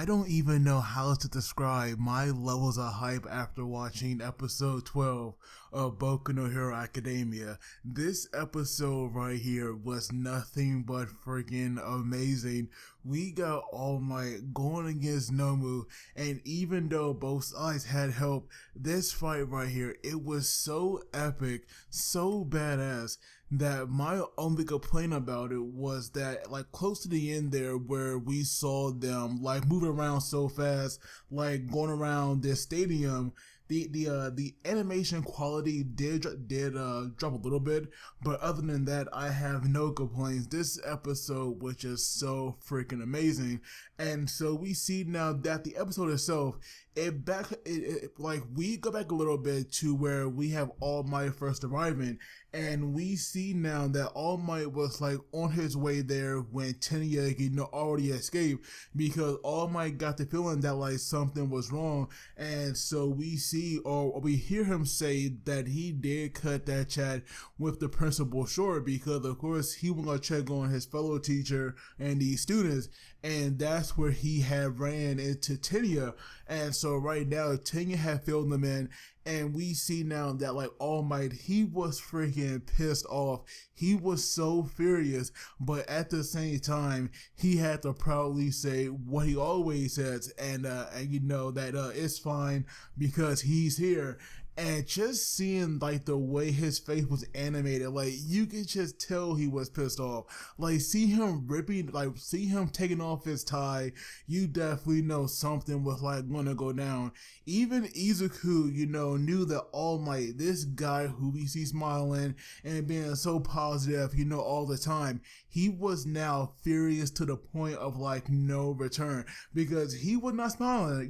I don't even know how to describe my levels of hype after watching episode 12 of Boku no Hero Academia. This episode right here was nothing but freaking amazing. We got All Might going against Nomu, and even though both sides had help, this fight right here, it was so epic, so badass, that my only complaint about it was that, like, close to the end there, where we saw them like moving around so fast, like going around this stadium, the animation quality did drop a little bit, but other than that, I have no complaints. This episode was just so freaking amazing, and so we see now that the episode itself, like we go back a little bit to where we have All Might first arriving, and we see now that All Might was like on his way there when Tenya, already escaped, because All Might got the feeling that like something was wrong, and so we see or we hear him say that he did cut that chat with the principal short, because of course he was gonna check on his fellow teacher and the students, and that's where he had ran into Tenya. And so right now Tenya had filled them in, and we see now that like All Might, he was freaking pissed off. He was so furious, but at the same time, he had to proudly say what he always says, and that it's fine because he's here. And just seeing like the way his face was animated, like you could just tell he was pissed off. Like see him taking off his tie, you definitely know something was like gonna go down. Even Izuku, knew that All Might, this guy who we see smiling and being so positive, all the time, he was now furious to the point of like no return, because he was not smiling.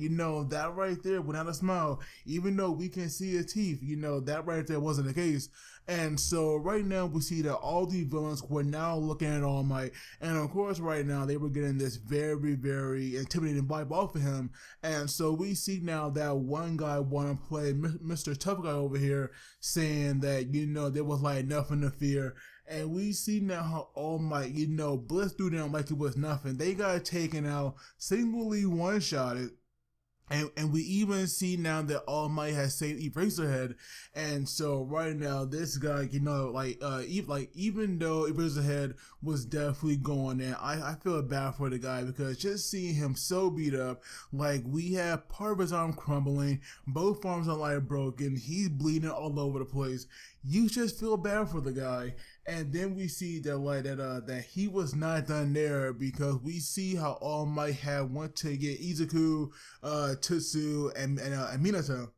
That right there was not a smile, even though we can see his teeth. That right there wasn't the case. And so right now we see that all the villains were now looking at All Might, and of course right now they were getting this very, very intimidating vibe off of him. And so we see now that one guy want to play Mr. Tough Guy over here, saying that there was like nothing to fear. And we see now how All Might, blitzed through them like it was nothing. They got taken out, singly one-shotted. And we even see now that All Might has saved Eraserhead, and so right now this guy, even though Eraserhead was definitely going in, I feel bad for the guy, because just seeing him so beat up, like we have part of his arm crumbling, both arms are like broken, he's bleeding all over the place. You just feel bad for the guy. And then we see that that he was not done there, because we see how All Might had went to get Izuku, Tutsu, and Minato.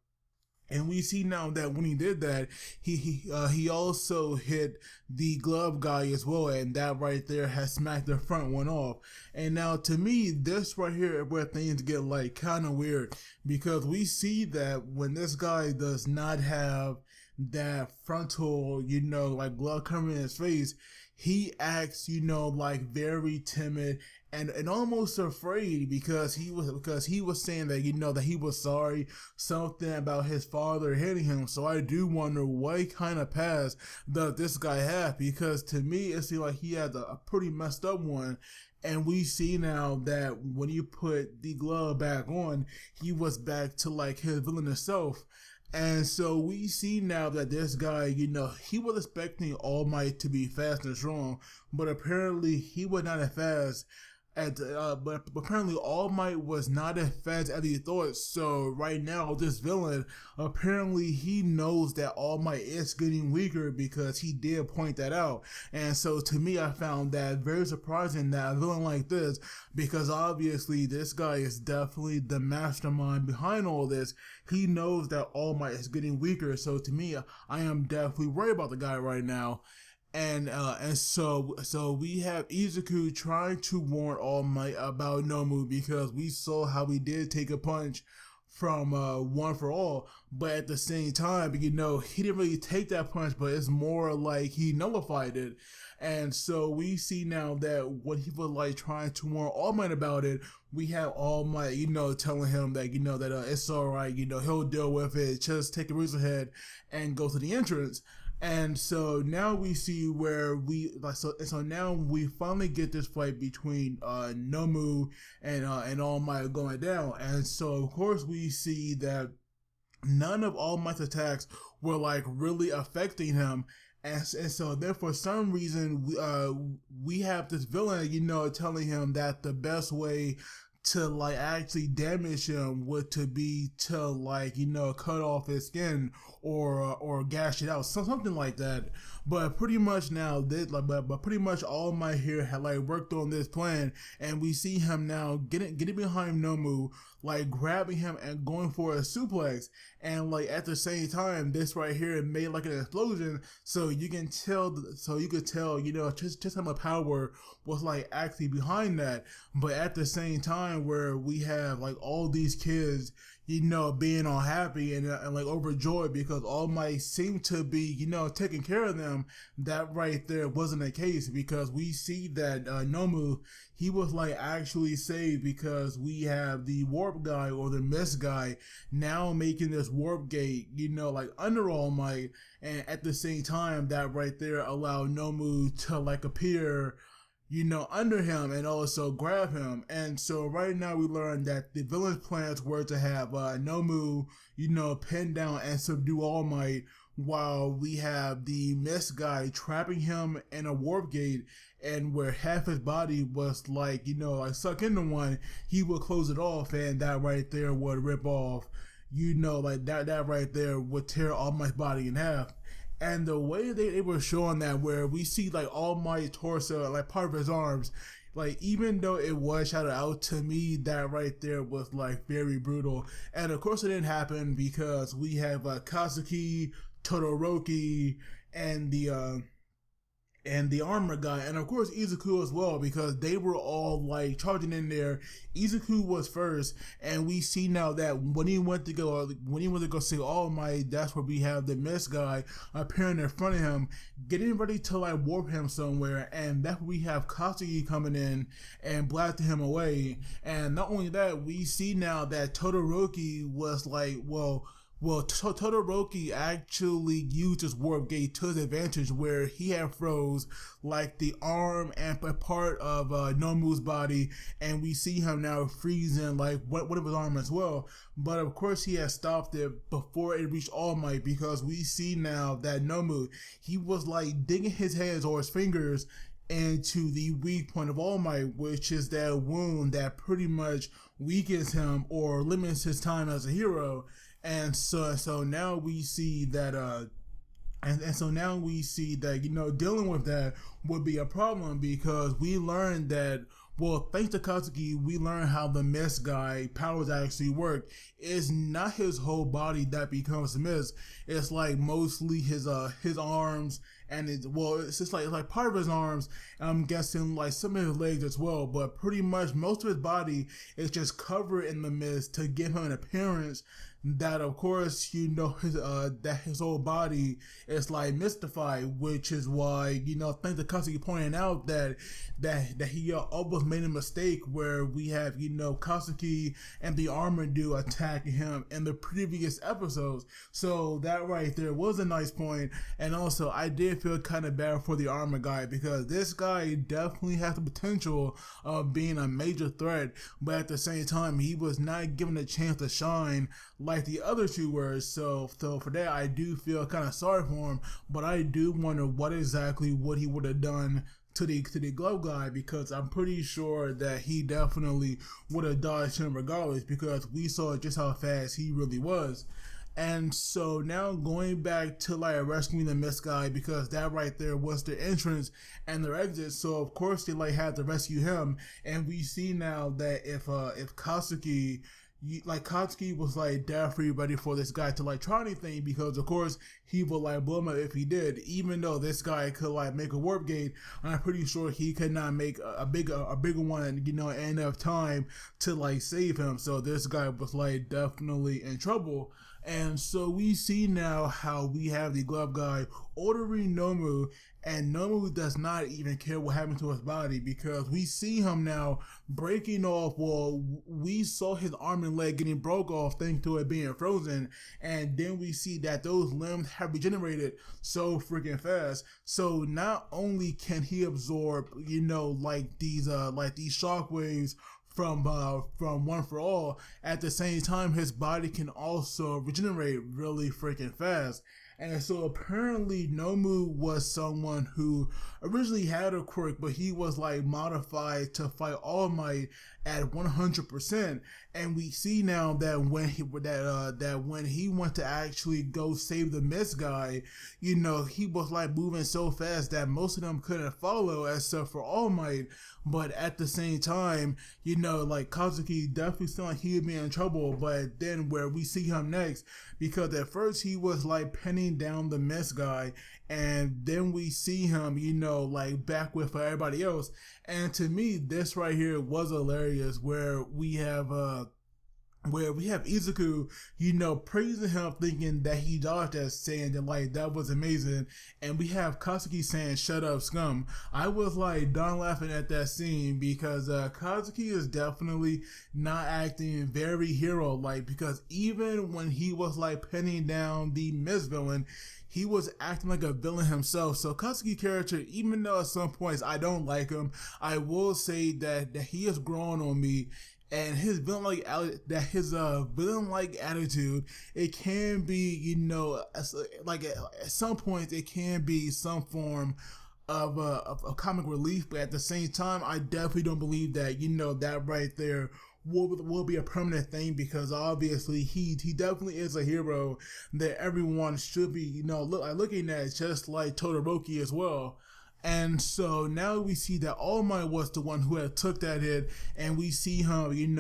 And we see now that when he did that, he also hit the glove guy as well, and that right there has smacked the front one off. And now to me, this right here where things get like kind of weird, because we see that when this guy does not have that frontal, like glove covering his face, he acts, like very timid and almost afraid, because he was saying that, that he was sorry, something about his father hitting him. So I do wonder what kind of past does this guy have, because to me it seems like he had a pretty messed up one. And we see now that when you put the glove back on, he was back to like his villainous self. And so we see now that this guy, he was expecting All Might to be fast and strong, but apparently he was not as fast. But apparently All Might was not as fast as he thought. So right now this villain, apparently he knows that All Might is getting weaker, because he did point that out. And so to me, I found that very surprising, that a villain like this, because obviously this guy is definitely the mastermind behind all this. He knows that All Might is getting weaker. So to me, I am definitely worried about the guy right now. And so we have Izuku trying to warn All Might about Nomu, because we saw how he did take a punch from One for All, but at the same time, he didn't really take that punch, but it's more like he nullified it. And so we see now that when he was like trying to warn All Might about it, we have All Might, telling him that, that it's alright, he'll deal with it, just take a Eraserhead and go to the entrance. And so now we see where we like so now we finally get this fight between Nomu and All Might going down. And so of course we see that none of All Might's attacks were like really affecting him. And so then for some reason we have this villain, telling him that the best way to like actually damage him would to be to like cut off his skin or gash it out, something like that. But pretty much now this but pretty much All Might here had like worked on this plan, and we see him now getting behind Nomu, like grabbing him and going for a suplex. And like at the same time, this right here made like an explosion, so you could tell just how much power was like actually behind that. But at the same time, where we have like all these kids being all happy and like overjoyed because All Might seemed to be taking care of them, that right there wasn't the case, because we see that Nomu, he was like actually saved because we have the warp guy or the mist guy now making this warp gate like under All Might, and at the same time that right there allowed Nomu to like appear under him and also grab him. And so right now we learn that the villain's plans were to have Nomu, pin down and subdue All Might, while we have the mist guy trapping him in a warp gate, and where half his body was like, like suck into one, he would close it off, and that right there would rip off, like that right there would tear All Might's body in half. And the way they were showing that, where we see like All Might's torso, like part of his arms, like even though it was shouted out, to me that right there was like very brutal. And of course it didn't happen because we have Kazuki, Todoroki, and the armor guy, and of course Izuku as well, because they were all like charging in there. Izuku was first, and we see now that when he went to go see All Might, that's where we have the mist guy appearing in front of him, getting ready to like warp him somewhere, and that's where we have Katsuki coming in and blasting him away. And not only that, we see now that Todoroki was like, Todoroki actually used his warp gate to his advantage, where he had froze like the arm and part of Nomu's body, and we see him now freezing like one of his arm as well. But of course he had stopped it before it reached All Might, because we see now that Nomu, he was like digging his hands or his fingers into the weak point of All Might, which is that wound that pretty much weakens him or limits his time as a hero. And so now we see that dealing with that would be a problem, because we learned that, well, thanks to Katsuki, we learned how the mist guy powers actually work. It's not his whole body that becomes mist. It's like mostly his arms, and it's just like part of his arms, and I'm guessing like some of his legs as well. But pretty much most of his body is just covered in the mist to give him an appearance that, of course, his whole body is like mystified, which is why, thanks to Katsuki pointing out that he almost made a mistake, where we have, Katsuki and the armor dude attacking him in the previous episodes. So that right there was a nice point. And also, I did feel kind of bad for the armor guy, because this guy definitely has the potential of being a major threat, but at the same time, he was not given a chance to shine like the other two were. So for that, I do feel kind of sorry for him, but I do wonder what he would have done to the glove guy, because I'm pretty sure that he definitely would have dodged him regardless, because we saw just how fast he really was. And so now going back to like rescuing the mist guy, because that right there was their entrance and their exit, so of course they like had to rescue him. And we see now that if Katsuki was like definitely ready for this guy to like try anything, because of course he would like blow him up if he did. Even though this guy could like make a warp gate, I'm pretty sure he could not make a bigger one, and enough time to like save him. So this guy was like definitely in trouble. And so we see now how we have the glove guy ordering Nomu, and Nomu does not even care what happened to his body, because we see him now breaking off. Well, we saw his arm and leg getting broke off thanks to it being frozen, and then we see that those limbs have regenerated so freaking fast. So not only can he absorb, like these shockwaves from One for All, at the same time his body can also regenerate really freaking fast. And so apparently Nomu was someone who originally had a quirk, but he was like modified to fight All Might at 100%. And we see now that when he went to actually go save the Mist guy, he was like moving so fast that most of them couldn't follow, except for All Might. But at the same time, like Kazuki definitely seemed like he would be in trouble. But then where we see him next, because at first he was like pinning down the Mist guy, and then we see him, like back with everybody else. And to me, this right here was hilarious, where we have Izuku, praising him, thinking that he dodged that, saying that like that was amazing, and we have Kazuki saying "shut up, scum." I was like done laughing at that scene, because Kazuki is definitely not acting very hero-like, because even when he was like pinning down the Mist villain, he was acting like a villain himself. So Kazuki character, even though at some points I don't like him, I will say that he has grown on me. And his villain-like attitude, it can be, like at some points it can be some form of a comic relief, but at the same time, I definitely don't believe that, that right there will be a permanent thing, because obviously he definitely is a hero that everyone should be, looking at, just like Todoroki as well. And so now we see that All Might was the one who had took that hit, and we see him, and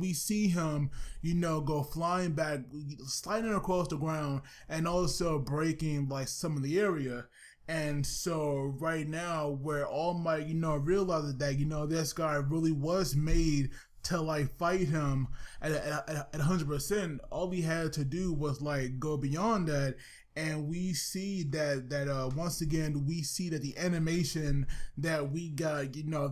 we see him, go flying back, sliding across the ground, and also breaking like some of the area. And so right now, where All Might, realizes that, this guy really was made to like fight him at 100%, all we had to do was like go beyond that. And we see that once again, we see that the animation that we got,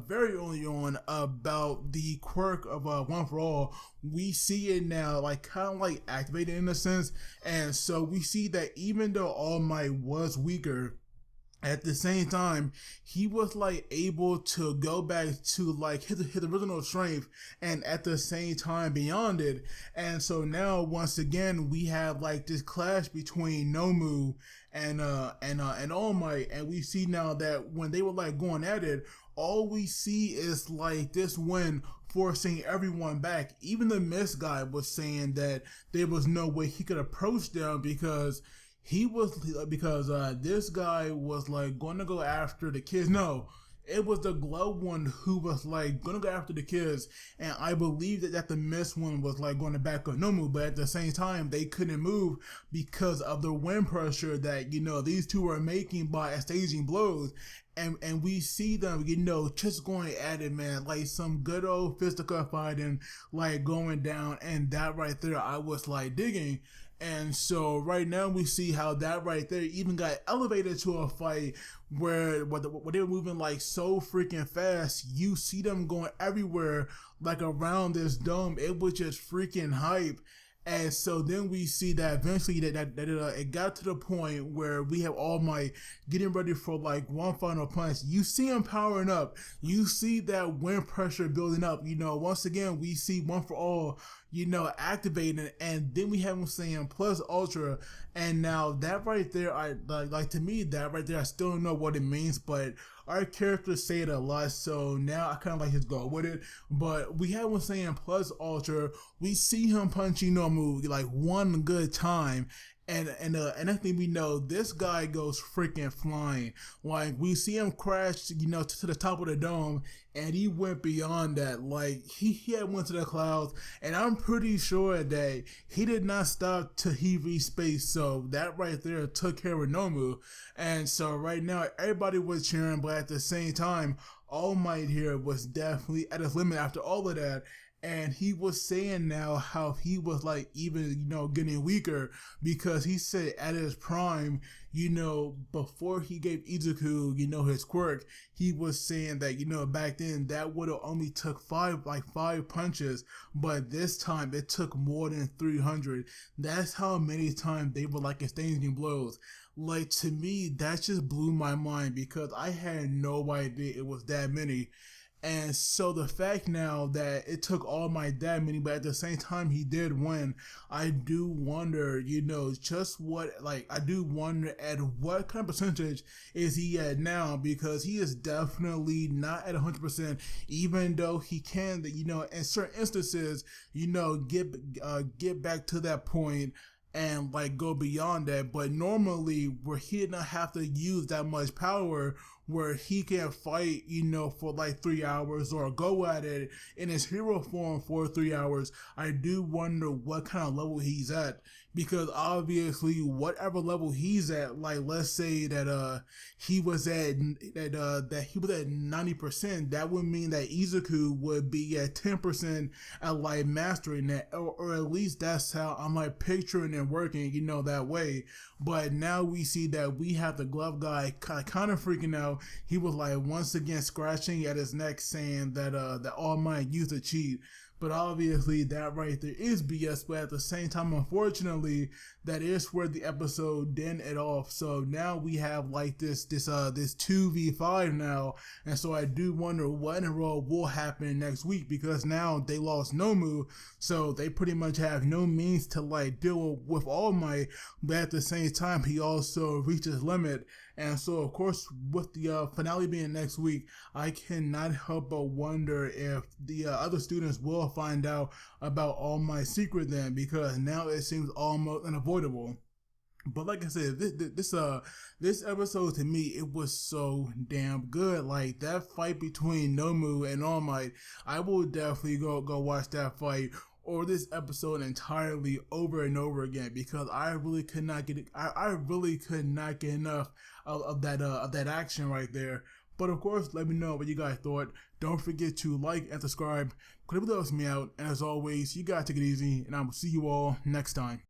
very early on about the quirk of One for All, we see it now like kind of like activated in a sense. And so we see that even though All Might was weaker, at the same time, he was like able to go back to like his original strength, and at the same time beyond it. And so now once again we have like this clash between Nomu and All Might, and we see now that when they were like going at it, all we see is like this win forcing everyone back. Even the Mist guy was saying that there was no way he could approach them, because this guy was like going to go after the kids. No, it was the glove one who was like going to go after the kids, and I believe that the Mist one was like going to back up Nomu, but at the same time they couldn't move because of the wind pressure that these two were making by exchanging blows. And we see them, just going at it, man, like some good old fisticuff fighting, like going down, and that right there I was like digging. And so right now we see how that right there even got elevated to a fight where they were moving like so freaking fast. You see them going everywhere, like around this dome. It was just freaking hype. And so then we see that eventually it got to the point where we have All Might getting ready for like one final punch. You see him powering up. You see that wind pressure building up. Once again, we see One for All, activating, and then we have him saying plus ultra. And now that right there, I like to me, that right there, I still don't know what it means, but our characters say it a lot, so now I kind of like his go with it. But we have him saying plus ultra. We see him punching Nomu like one good time, and I think we know this guy goes freaking flying. Like we see him crash, to the top of the dome, and he went beyond that. Like he had went to the clouds, and I'm pretty sure that he did not stop till he reached space. So that right there took care of Nomu. And so right now everybody was cheering, but at the same time, All Might here was definitely at his limit after all of that. And he was saying now how he was like even getting weaker, because he said at his prime, before he gave Izuku his quirk, he was saying that back then that would have only took five punches, but this time it took more than 300. That's how many times they were like exchanging blows. Like, to me, that just blew my mind, because I had no idea it was that many. And so the fact now that it took all my that many, but at the same time he did win, I do wonder, just what, like, I do wonder at what kind of percentage is he at now, because he is definitely not at 100%, even though he can, in certain instances, get back to that point and like go beyond that. But normally where he did not have to use that much power, where he can fight for like 3 hours, or go at it in his hero form for 3 hours, I do wonder what kind of level he's at. Because obviously whatever level he's at, like let's say that he was at 90%, that would mean that Izuku would be at 10% at like mastering that, or at least that's how I'm like picturing it working, that way. But now we see that we have the glove guy kind of freaking out. He was like once again scratching at his neck, saying that that All Might used a cheat. But obviously that right there is BS, but at the same time, unfortunately, that is where the episode then ended off. So now we have like this 2v5 now, and so I do wonder what in a row will happen next week, because now they lost Nomu, so they pretty much have no means to like deal with All Might. But at the same time, he also reached his limit. And so, of course, with the finale being next week, I cannot help but wonder if the other students will find out about All Might's secret then, because now it seems almost unavoidable. But like I said, this episode, to me, it was so damn good. Like, that fight between Nomu and All Might, I will definitely go watch that fight, or this episode entirely, over and over again, because I really could not get enough of that action right there. But of course, let me know what you guys thought. Don't forget to like and subscribe. It really helps me out. And as always, you guys take it easy, and I will see you all next time.